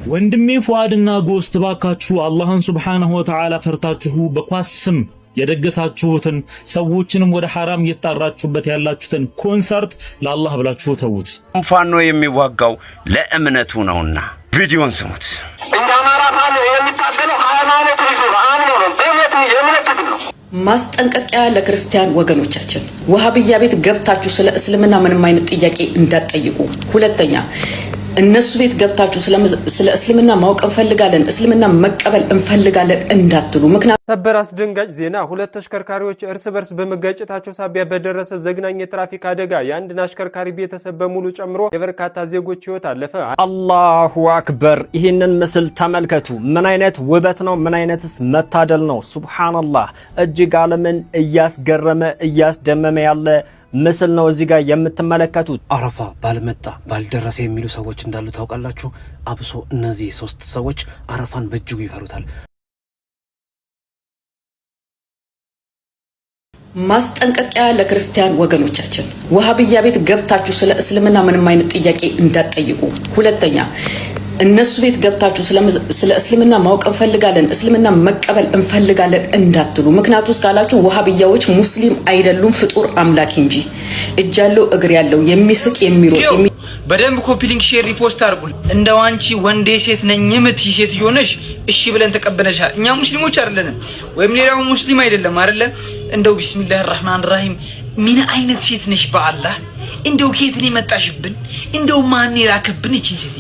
ወንድሜ ፉአድና ጎስት ባካችሁ አላህን ሱብሓነሁ ወተዓላ ፈርታችሁ በኳስም የደገሳችሁትን ሰዎችንም ወደ ሐራም እየጣራችሁበት ያላችሁትን ኮንሰርት ለአላህ ብላችሁ ተውት። ፋኖ የሚዋጋው ለእምነቱ ነውና ቪዲዮን ስሙት። እንደ አማራ ፋኖ የሚታገለው ሃይማኖት ይዞ አምኖ ነው፣ በእምነቱ የእምነቱ ነው። ማስጠንቀቂያ ለክርስቲያን ወገኖቻችን፣ ወሃብያ ቤት ገብታችሁ ስለ እስልምና ምንም አይነት ጥያቄ እንዳትጠይቁ። ሁለተኛ እነሱ ቤት ገብታችሁ ስለ እስልምና ማወቅ እንፈልጋለን፣ እስልምና መቀበል እንፈልጋለን እንዳትሉ። ምክንያቱም ሰበር አስደንጋጭ ዜና፣ ሁለት ተሽከርካሪዎች እርስ በርስ በመጋጨታቸው ሳቢያ በደረሰ ዘግናኝ የትራፊክ አደጋ የአንድን አሽከርካሪ ቤተሰብ በሙሉ ጨምሮ የበርካታ ዜጎች ህይወት አለፈ። አላሁ አክበር! ይህንን ምስል ተመልከቱ። ምን አይነት ውበት ነው! ምን አይነትስ መታደል ነው! ሱብሃንአላህ! እጅግ ዓለምን እያስገረመ እያስደመመ ያለ ምስል ነው እዚህ ጋር የምትመለከቱት። አረፋ ባልመጣ ባልደረሰ የሚሉ ሰዎች እንዳሉ ታውቃላችሁ። አብሶ እነዚህ ሶስት ሰዎች አረፋን በእጅጉ ይፈሩታል። ማስጠንቀቂያ ለክርስቲያን ወገኖቻችን፣ ወሃብያ ቤት ገብታችሁ ስለ እስልምና ምንም አይነት ጥያቄ እንዳትጠይቁ። ሁለተኛ እነሱ ቤት ገብታችሁ ስለ እስልምና ማወቅ እንፈልጋለን፣ እስልምና መቀበል እንፈልጋለን እንዳትሉ። ምክንያቱም እስካላችሁ ወሃብያዎች ሙስሊም አይደሉም፣ ፍጡር አምላክ እንጂ እጅ ያለው እግር ያለው የሚስቅ የሚሮጥ በደንብ ኮፒ ሊንክ ሼር ሪፖስት አድርጉ። እንደው አንቺ ወንዴ ሴት ነኝ የምትይ ሴት ሆነሽ እሺ ብለን ተቀበለሻል። እኛ ሙስሊሞች አይደለንም ወይም ሌላው ሙስሊም አይደለም አይደለ? እንደው ቢስሚላሂር ረህማን ረሂም ምን አይነት ሴት ነሽ በአላህ? እንደው ከየት ነው የመጣሽብን? እንደው ማን ይላከብን እቺ ሴት?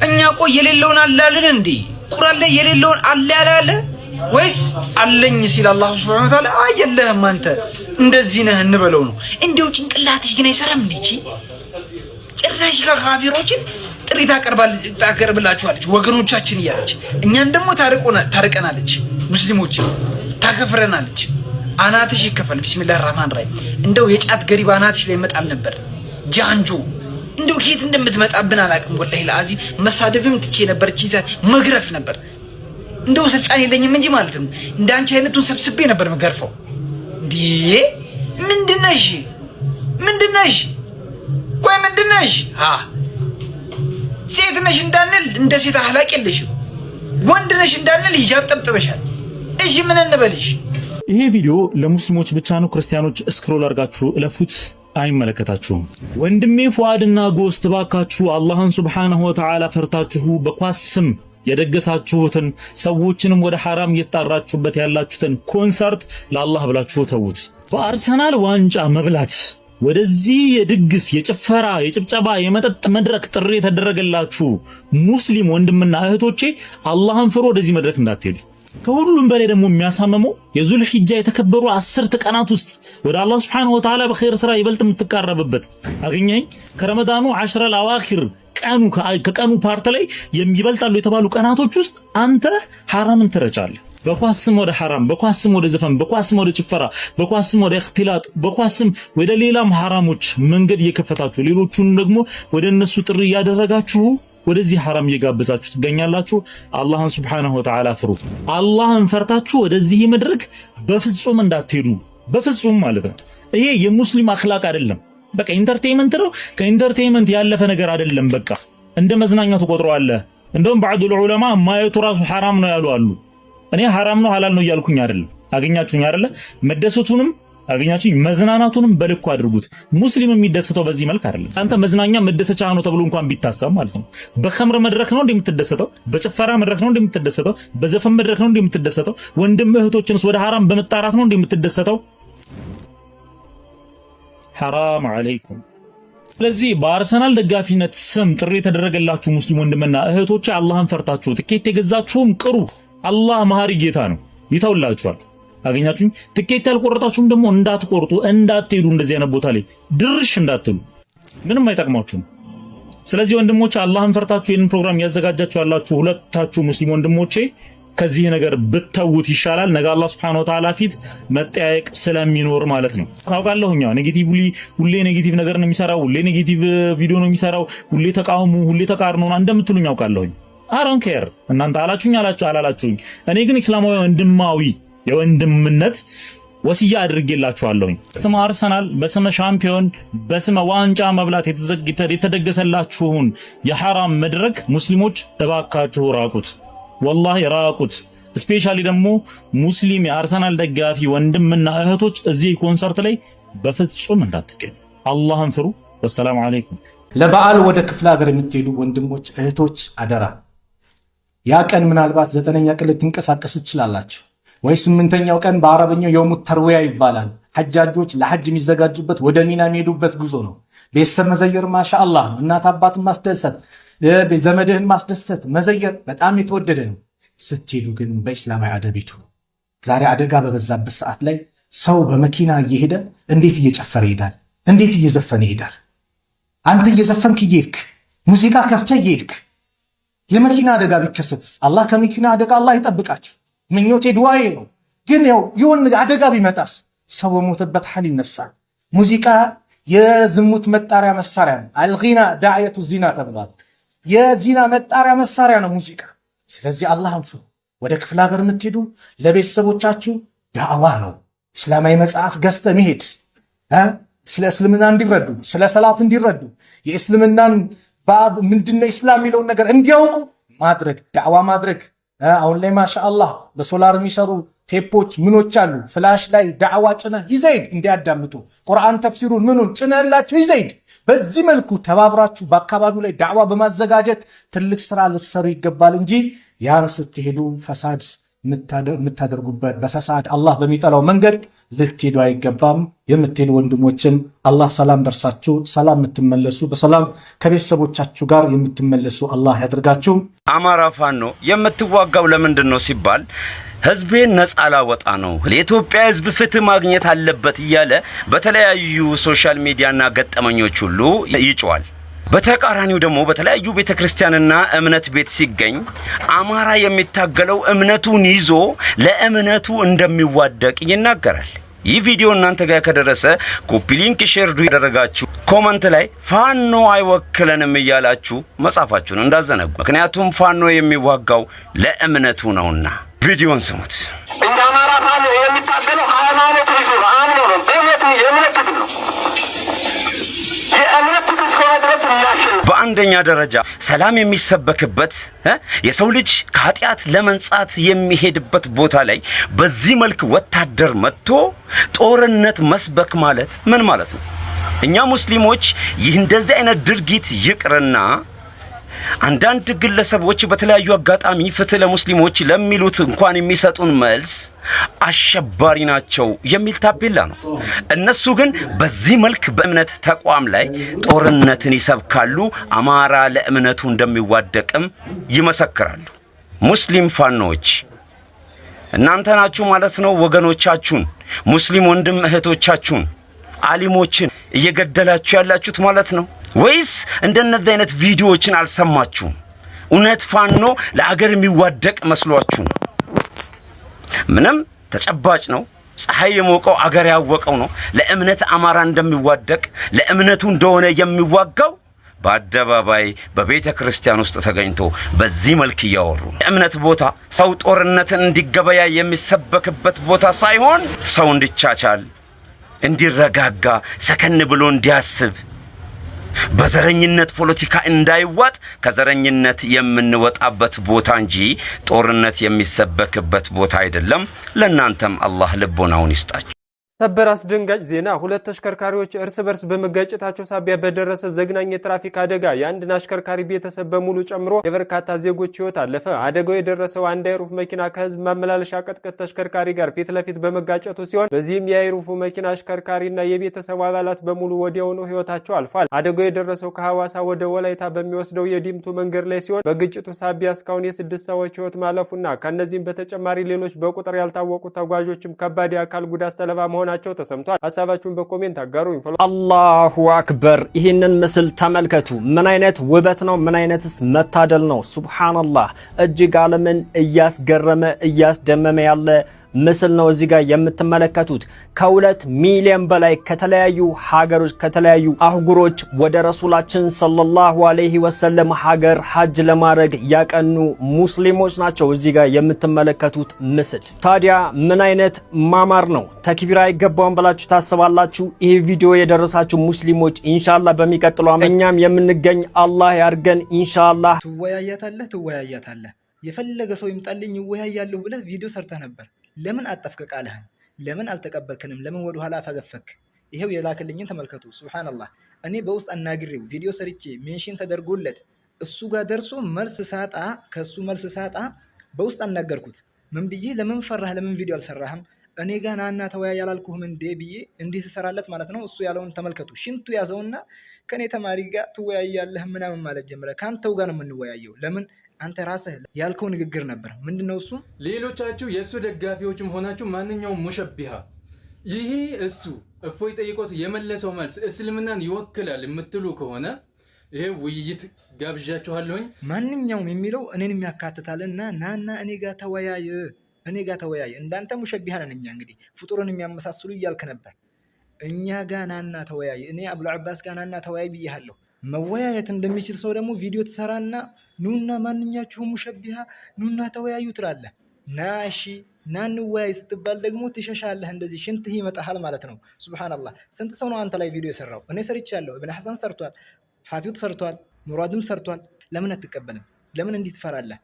እኛ ቆይ የሌለውን አለ አይደል እንዴ? ቁርአን ላይ የሌለውን አለ ያላለ ወይስ አለኝ ሲል አላህ ሱብሓነሁ ወተዓላ አየለህም አንተ እንደዚህ ነህ እንበለው ነው? እንደው ጭንቅላትሽ ግን አይሰራም እንዴ? ጭራሽ ከካፊሮችን ጥሪ ታቀርብላችኋለች ወገኖቻችን እያለች እኛን ደግሞ ታርቀናለች፣ ሙስሊሞች ታከፍረናለች። አናትሽ ይከፈል። ቢስሚላሂር ረህማን ረሂም። እንደው የጫት ገሪባ አናትሽ ላይ ይመጣል ነበር ጃንጆ። እንደው ከየት እንደምትመጣብን አላውቅም። ወላሂ ለአዚ መሳደብም ትቼ ነበር፣ ቺዛ መግረፍ ነበር። እንደው ስልጣን የለኝም እንጂ ማለት ነው እንዳንቺ አይነቱን ሰብስቤ ነበር መገርፈው። እንዴ ምንድነሽ? ቆይ ምንድነሽ? ሴት ነሽ እንዳንል እንደ ሴት አህላቅ የለሽም። ወንድ ነሽ እንዳንል ሂጃብ ጠብጥበሻል። እሺ ምን እንበልሽ? ይሄ ቪዲዮ ለሙስሊሞች ብቻ ነው። ክርስቲያኖች ስክሮል አድርጋችሁ እለፉት፣ አይመለከታችሁም። ወንድሜ ፉአድና ጎስት ባካችሁ አላህን ሱብሓነሁ ወተዓላ ፈርታችሁ በኳስም የደገሳችሁትን ሰዎችንም ወደ ሐራም እየጣራችሁበት ያላችሁትን ኮንሰርት ለአላህ ብላችሁ ተውት። በአርሰናል ዋንጫ መብላት ወደዚህ የድግስ የጭፈራ የጭብጨባ የመጠጥ መድረክ ጥሪ የተደረገላችሁ ሙስሊም ወንድምና እህቶቼ አላህን ፍሩ፣ ወደዚህ መድረክ እንዳትሄዱ። ከሁሉም በላይ ደግሞ የሚያሳመመው የዙል ሒጃ የተከበሩ 10 ቀናት ውስጥ ወደ አላህ Subhanahu Wa Ta'ala በኸይር ስራ ይበልጥ የምትቃረብበት አገኘኝ ከረመዳኑ 10 አዋኺር ከቀኑ ፓርት ላይ የሚበልጣሉ የተባሉ ቀናቶች ውስጥ አንተ ሐራምን ትረጫለህ። በኳስም ወደ ሐራም፣ በኳስም ወደ ዘፈን፣ በኳስም ወደ ጭፈራ፣ በኳስም ወደ እክትላጥ፣ በኳስም ወደ ሌላም ሐራሞች መንገድ እየከፈታችሁ ሌሎቹን ደግሞ ወደ እነሱ ጥሪ እያደረጋችሁ ወደዚህ ሐራም እየጋበዛችሁ ትገኛላችሁ። አላህን Subhanahu Wa Ta'ala ፍሩ። አላህን ፈርታችሁ ወደዚህ መድረክ በፍጹም እንዳትሄዱ፣ በፍጹም ማለት ነው። ይሄ የሙስሊም አኽላቅ አይደለም። በቃ ኢንተርቴይንመንት ነው። ከኢንተርቴይንመንት ያለፈ ነገር አይደለም። በቃ እንደ መዝናኛ ተቆጥሯል። እንደውም ባዕዱ ዑለማ ማየቱ ራሱ ሐራም ነው ያሉ አሉ። እኔ ሐራም ነው ሐላል ነው እያልኩኝ አይደለም። አገኛችሁኝ አይደለ? መደሰቱንም አገኛችሁኝ፣ መዝናናቱንም በልኩ አድርጉት። ሙስሊም የሚደሰተው በዚህ መልክ አይደለም። አንተ መዝናኛ መደሰቻ ነው ተብሎ እንኳን ቢታሰብ ማለት ነው። በኸምር መድረክ ነው እንደምትደሰተው፣ በጭፈራ መድረክ ነው እንደምትደሰተው፣ በዘፈን መድረክ ነው እንደምትደሰተው፣ ወንድም እህቶችንስ ወደ ሐራም በመጣራት ነው እንደምትደሰተው። ሐራም አለይኩም። ስለዚህ በአርሰናል ደጋፊነት ስም ጥሪ የተደረገላችሁ ሙስሊም ወንድምና እህቶች አላህን ፈርታችሁ ትኬት የገዛችሁም ቅሩ። አላህ መሐሪ ጌታ ነው፣ ይተውላችኋል። አገኛችሁኝ። ትኬት ያልቆረጣችሁም ደግሞ እንዳትቆርጡ፣ እንዳትሄዱ፣ እንደዚህ አይነት ቦታ ላይ ድርሽ እንዳትሉ፣ ምንም አይጠቅማችሁም። ስለዚህ ወንድሞቼ አላህን ፈርታችሁ ይህንን ፕሮግራም ያዘጋጃችሁ ያላችሁ ሁለታችሁ ሙስሊም ወንድሞቼ ከዚህ ነገር ብትተውት ይሻላል። ነገ አላህ Subhanahu Wa Ta'ala ፊት መጠያየቅ ስለሚኖር ማለት ነው። ታውቃለሁኛ ኔጌቲቭሊ ሁሌ ኔጌቲቭ ነገር ነው የሚሰራው፣ ሁሌ ኔጌቲቭ ቪዲዮ ነው የሚሰራው፣ ሁሌ ተቃውሙ፣ ሁሌ ተቃርኖ እንደምትሉኝ አውቃለሁኝ። አሮን ኬር እናንተ አላችሁኝ አላላችሁኝ። እኔ ግን እስላማዊ ወንድማዊ የወንድምነት ወሲያ አድርጌላችኋለሁ። ስመ አርሰናል በስመ ሻምፒዮን በስመ ዋንጫ መብላት የተደገሰላችሁን የሐራም መድረክ ሙስሊሞች እባካችሁ ራቁት፣ ወላሂ ራቁት። ስፔሻሊ ደግሞ ሙስሊም የአርሰናል ደጋፊ ወንድምና እህቶች እዚህ ኮንሰርት ላይ በፍጹም እንዳትገኙ፣ አላህን ፍሩ። ወሰላሙ አለይኩም። ለበዓል ወደ ክፍለ ሀገር የምትሄዱ ወንድሞች እህቶች አደራ፣ ያ ቀን ምናልባት 9ኛ ቀን ልትንቀሳቀሱ ትችላላችሁ፣ ወይ 8ኛው ቀን በአረበኛው የውሙት ተርዊያ ይባላል። ሐጃጆች ለሐጅ የሚዘጋጁበት ወደ ሚና የሚሄዱበት ጉዞ ነው። ቤተሰብ መዘየር ማሻአላህ ነው። እናት አባትን ማስደሰት፣ ዘመድህን ማስደሰት መዘየር በጣም የተወደደ ነው። ስትሄዱ ግን በእስላማዊ አደቢቱ ዛሬ አደጋ በበዛበት ሰዓት ላይ ሰው በመኪና እየሄደ እንዴት እየጨፈረ ይሄዳል? እንዴት እየዘፈነ ይሄዳል? አንተ እየዘፈንክ እየሄድክ ሙዚቃ ከፍተህ እየሄድክ የመኪና አደጋ ቢከሰትስ? አላህ ከመኪና አደጋ አላህ ይጠብቃችሁ። ምኞቴ ዱዓዬ ነው። ግን ያው የሆነ አደጋ ቢመጣስ? ሰው በሞተበት ሐል ይነሳል። ሙዚቃ የዝሙት መጣሪያ መሳሪያ ነው። አልጊና ዳዕየቱ ዚና ተብሏል። የዚና መጣሪያ መሳሪያ ነው ሙዚቃ። ስለዚህ አላህን ፍሩ። ወደ ክፍለ ሀገር የምትሄዱ ለቤተሰቦቻችሁ ዳዕዋ ነው። እስላማዊ መጽሐፍ ገዝተ መሄድ፣ ስለ እስልምና እንዲረዱ፣ ስለ ሰላት እንዲረዱ፣ የእስልምናን ምንድነው ኢስላም የሚለውን ነገር እንዲያውቁ ማድረግ፣ ዳዕዋ ማድረግ። አሁን ላይ ማሻአላህ በሶላር የሚሰሩ ቴፖች ምኖች አሉ። ፍላሽ ላይ ዳዕዋ ጭነህ ይዘይድ እንዲያዳምጡ ቁርአን ተፍሲሩን ምኑን ጭነህላቸው ይዘይድ። በዚህ መልኩ ተባብራችሁ በአካባቢው ላይ ዳዕዋ በማዘጋጀት ትልቅ ስራ ልትሰሩ ይገባል እንጂ ያን ስትሄዱ ፈሳድ የምታደርጉበት በፈሳድ አላህ በሚጠላው መንገድ ልትሄዱ አይገባም። የምትሄዱ ወንድሞችን አላህ ሰላም ደርሳችሁ ሰላም የምትመለሱ በሰላም ከቤተሰቦቻችሁ ጋር የምትመለሱ አላህ ያድርጋችሁ። አማራ ፋኖ የምትዋጋው ለምንድን ነው ሲባል ህዝቤን ነፃ ላወጣ ነው፣ የኢትዮጵያ ህዝብ ፍትህ ማግኘት አለበት እያለ በተለያዩ ሶሻል ሚዲያና ገጠመኞች ሁሉ ይጮዋል። በተቃራኒው ደግሞ በተለያዩ ቤተክርስቲያንና እምነት ቤት ሲገኝ አማራ የሚታገለው እምነቱን ይዞ ለእምነቱ እንደሚዋደቅ ይናገራል። ይህ ቪዲዮ እናንተ ጋር ከደረሰ ኮፒ ሊንክ ሼር ያደረጋችሁ ኮመንት ላይ ፋኖ አይወክለንም እያላችሁ መጻፋችሁን እንዳዘነጉ። ምክንያቱም ፋኖ የሚዋጋው ለእምነቱ ነውና። ቪዲዮን ስሙት። እንደ አማራ ፋኖ የሚታገለው ሃይማኖት ይዞ ነው፣ አምኖ ነው፣ የእምነት ነው። በአንደኛ ደረጃ ሰላም የሚሰበክበት የሰው ልጅ ከኃጢአት ለመንጻት የሚሄድበት ቦታ ላይ በዚህ መልክ ወታደር መጥቶ ጦርነት መስበክ ማለት ምን ማለት ነው? እኛ ሙስሊሞች ይህ እንደዚህ አይነት ድርጊት ይቅርና አንዳንድ ግለሰቦች በተለያዩ አጋጣሚ ፍትህ ለሙስሊሞች ለሚሉት እንኳን የሚሰጡን መልስ አሸባሪ ናቸው የሚል ታቤላ ነው። እነሱ ግን በዚህ መልክ በእምነት ተቋም ላይ ጦርነትን ይሰብካሉ። አማራ ለእምነቱ እንደሚዋደቅም ይመሰክራሉ። ሙስሊም ፋኖች እናንተ ናችሁ ማለት ነው ወገኖቻችሁን፣ ሙስሊም ወንድም እህቶቻችሁን፣ አሊሞችን እየገደላችሁ ያላችሁት ማለት ነው ወይስ እንደነዚህ አይነት ቪዲዮዎችን አልሰማችሁም? እውነት ፋኖ ለአገር የሚዋደቅ መስሏችሁ? ምንም ተጨባጭ ነው። ፀሐይ የሞቀው አገር ያወቀው ነው። ለእምነት አማራ እንደሚዋደቅ ለእምነቱ እንደሆነ የሚዋጋው በአደባባይ በቤተ ክርስቲያን ውስጥ ተገኝቶ በዚህ መልክ እያወሩ የእምነት ቦታ ሰው ጦርነትን እንዲገበያ የሚሰበክበት ቦታ ሳይሆን ሰው እንዲቻቻል፣ እንዲረጋጋ፣ ሰከን ብሎ እንዲያስብ በዘረኝነት ፖለቲካ እንዳይዋጥ ከዘረኝነት የምንወጣበት ቦታ እንጂ ጦርነት የሚሰበክበት ቦታ አይደለም። ለእናንተም አላህ ልቦናውን ይስጣችሁ። ሰበር አስደንጋጭ ዜና! ሁለት ተሽከርካሪዎች እርስ በርስ በመጋጨታቸው ሳቢያ በደረሰ ዘግናኝ የትራፊክ አደጋ የአንድን አሽከርካሪ ቤተሰብ በሙሉ ጨምሮ የበርካታ ዜጎች ሕይወት አለፈ። አደጋው የደረሰው አንድ አይሩፍ መኪና ከህዝብ ማመላለሻ ቀጥቅጥ ተሽከርካሪ ጋር ፊት ለፊት በመጋጨቱ ሲሆን በዚህም የአይሩፉ መኪና አሽከርካሪና የቤተሰቡ አባላት በሙሉ ወዲያውኑ ሕይወታቸው አልፏል። አደጋው የደረሰው ከሐዋሳ ወደ ወላይታ በሚወስደው የዲምቱ መንገድ ላይ ሲሆን በግጭቱ ሳቢያ እስካሁን የስድስት ሰዎች ሕይወት ማለፉና ከነዚህም በተጨማሪ ሌሎች በቁጥር ያልታወቁ ተጓዦችም ከባድ የአካል ጉዳት ሰለባ መሆናቸው ተሰምቷል። ሐሳባችሁን በኮሜንት አጋሩኝ። አላሁ አክበር! ይህንን ምስል ተመልከቱ። ምን አይነት ውበት ነው! ምን አይነትስ መታደል ነው! ሱብሃንአላህ! እጅግ ዓለምን እያስገረመ እያስደመመ ያለ ምስል ነው እዚህ ጋር የምትመለከቱት። ከ2 ሚሊዮን በላይ ከተለያዩ ሀገሮች ከተለያዩ አህጉሮች ወደ ረሱላችን ሰለላሁ ዐለይሂ ወሰለም ሀገር ሐጅ ለማድረግ ያቀኑ ሙስሊሞች ናቸው እዚህ ጋር የምትመለከቱት ምስል። ታዲያ ምን አይነት ማማር ነው? ተክቢራ አይገባውም ብላችሁ ታስባላችሁ? ይሄ ቪዲዮ የደረሳችሁ ሙስሊሞች ኢንሻአላህ በሚቀጥለው እኛም የምንገኝ አላህ ያርገን ኢንሻአላህ። ትወያያታለህ የፈለገ ሰው ይምጣልኝ ይወያያለሁ ብለህ ቪዲዮ ሰርተህ ነበር። ለምን አጠፍክ ቃልህን? ለምን አልተቀበልክንም? ለምን ወደ ኋላ ፈገፈክ? ይሄው የላክልኝን ተመልከቱ። ሱብሃንአላህ እኔ በውስጥ አናግሬው ቪዲዮ ሰርቼ ሜንሽን ተደርጎለት እሱ ጋር ደርሶ መልስ ሳጣ ከሱ መልስ ሳጣ በውስጥ አናገርኩት። ምን ብዬ ለምን ፈራህ? ለምን ቪዲዮ አልሰራህም? እኔ ጋር ናና ተወያይ ያላልኩህም እንዴ ብዬ እንዲህ ስሰራለት ማለት ነው። እሱ ያለውን ተመልከቱ። ሽንቱ ያዘውና ከኔ ተማሪ ጋር ትወያያለህ ምናምን ማለት ጀመረ። ካንተው ጋር ነው የምንወያየው። ለምን አንተ ራስህ ያልከው ንግግር ነበር። ምንድነው እሱ? ሌሎቻችሁ የእሱ ደጋፊዎችም ሆናችሁ ማንኛውም ሙሸቢሃ ይሄ እሱ እፎይ ጠይቆት የመለሰው መልስ እስልምናን ይወክላል የምትሉ ከሆነ ይሄ ውይይት ጋብዣችኋለሁኝ። ማንኛውም የሚለው እኔንም ያካትታልና ናና እኔ ጋር ተወያይ። እንዳንተ ሙሸቢሃ ነን እኛ እንግዲህ ፍጡርን የሚያመሳስሉ እያልክ ነበር። እኛ ጋር ናና ተወያይ። እኔ አብዱ አባስ ጋር ናና ተወያይ ብያለሁ። መወያየት እንደሚችል ሰው ደግሞ ቪዲዮ ትሰራና ኑና ማንኛችሁም ሙሸቢሃ ኑና ተወያዩ ትላለህ። ናሺ ናንወያይ ስትባል ደግሞ ትሸሻለህ። እንደዚህ ሽንትህ ይመጣሃል ማለት ነው። ሱብሃንአላህ ስንት ሰው ነው አንተ ላይ ቪዲዮ የሰራው? እኔ ሰርቻለሁ። ኢብኑ ሐሰን ሰርቷል፣ ሐፊዝ ሰርቷል፣ ሙራድም ሰርቷል። ለምን አትቀበልም? ለምን እንዲህ ትፈራለህ?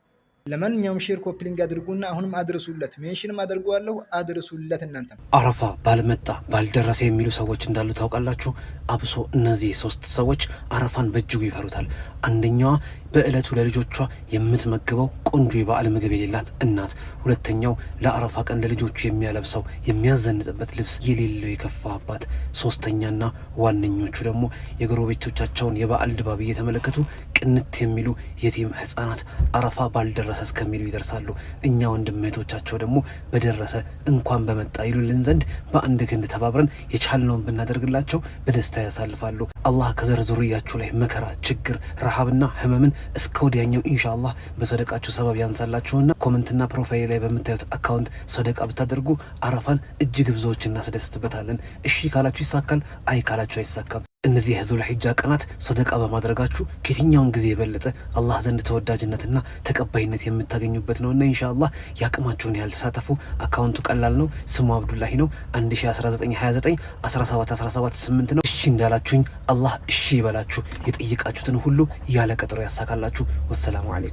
ለማንኛውም ሼር ኮፕሊንግ አድርጉና አሁንም አድርሱለት። ሜንሽንም አድርጓለሁ አድርሱለት። እናንተ አረፋ ባልመጣ ባልደረሰ የሚሉ ሰዎች እንዳሉ ታውቃላችሁ። አብሶ እነዚህ 3 ሰዎች አረፋን በእጅጉ ይፈሩታል። አንደኛዋ በእለቱ ለልጆቿ የምትመግበው ቆንጆ የበዓል ምግብ የሌላት እናት፣ ሁለተኛው ለአረፋ ቀን ለልጆቹ የሚያለብሰው የሚያዘንጥበት ልብስ የሌለው የከፋ አባት፣ ሶስተኛና ዋነኞቹ ደግሞ የጎረቤቶቻቸውን የበዓል ድባብ እየተመለከቱ ቅንት የሚሉ የቲም ህፃናት አረፋ ባልደረሰ እስከሚሉ ይደርሳሉ። እኛ ወንድም እህቶቻቸው ደግሞ በደረሰ እንኳን በመጣ ይሉልን ዘንድ በአንድ ክንድ ተባብረን የቻልነውን ብናደርግላቸው በደስታ ያሳልፋሉ። አላህ ከዘር ዙርያችሁ ላይ መከራ፣ ችግር፣ ረሃብና ህመምን እስከ ወዲያኛው ኢንሻአላህ በሰደቃችሁ ሰበብ ያንሳላችሁና ኮሜንትና ፕሮፋይል ላይ በምታዩት አካውንት ሰደቃ ብታደርጉ አረፋን እጅግ ብዙዎች እናስደስትበታለን። እሺ ካላችሁ ይሳካል፣ አይ ካላችሁ አይሳካም። እነዚህ የዙል ሒጃ ቀናት ሰደቃ በማድረጋችሁ ከየትኛውም ጊዜ የበለጠ አላህ ዘንድ ተወዳጅነትና ተቀባይነት የምታገኙበት ነውና ኢንሻአላህ ያቅማችሁን ያህል ተሳተፉ። አካውንቱ ቀላል ነው። ስሙ አብዱላሂ ነው። 101929 1717 ነው። እሺ እንዳላችሁኝ አላህ እሺ ይበላችሁ። የጠየቃችሁትን ሁሉ ያለ ቀጠሮ ያሳካላችሁ። ወሰላሙ አለይኩም።